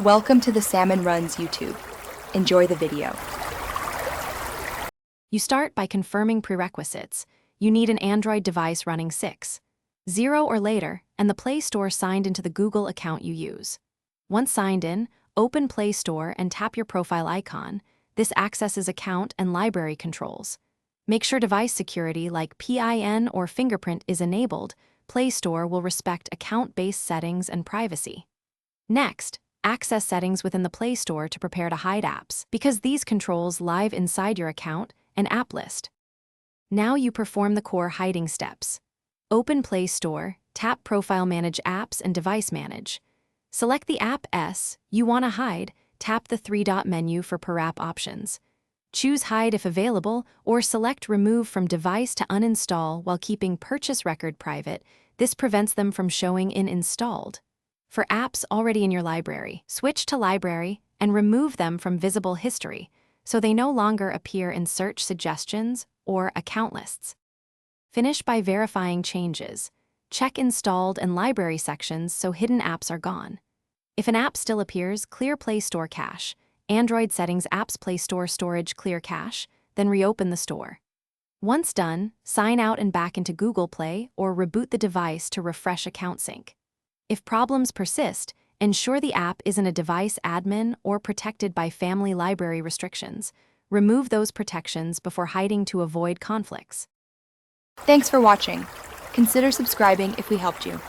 Welcome to the Salmon Runs YouTube. Enjoy the video. You start by confirming prerequisites. You need an Android device running 6.0 or later, and the Play Store signed into the Google account you use. Once signed in, open Play Store and tap your profile icon. This accesses account and library controls. Make sure device security like PIN or fingerprint is enabled. Play Store will respect account-based settings and privacy. Next, access settings within the Play Store to prepare to hide apps, because these controls live inside your account and app list. Now you perform the core hiding steps. Open Play Store, tap Profile Manage Apps and Device Manage. Select the app you want to hide, tap the three-dot menu for per app options. Choose Hide if available, or select Remove from Device to uninstall while keeping purchase record private. This prevents them from showing in Installed. For apps already in your library, switch to Library and remove them from visible history so they no longer appear in search suggestions or account lists. Finish by verifying changes. Check Installed and Library sections so hidden apps are gone. If an app still appears, clear Play Store cache. Android settings Apps Play Store storage clear cache, then reopen the store. Once done, sign out and back into Google Play or reboot the device to refresh account sync. If problems persist, ensure the app isn't a device admin or protected by family library restrictions. Remove those protections before hiding to avoid conflicts. Thanks for watching. Consider subscribing if we helped you.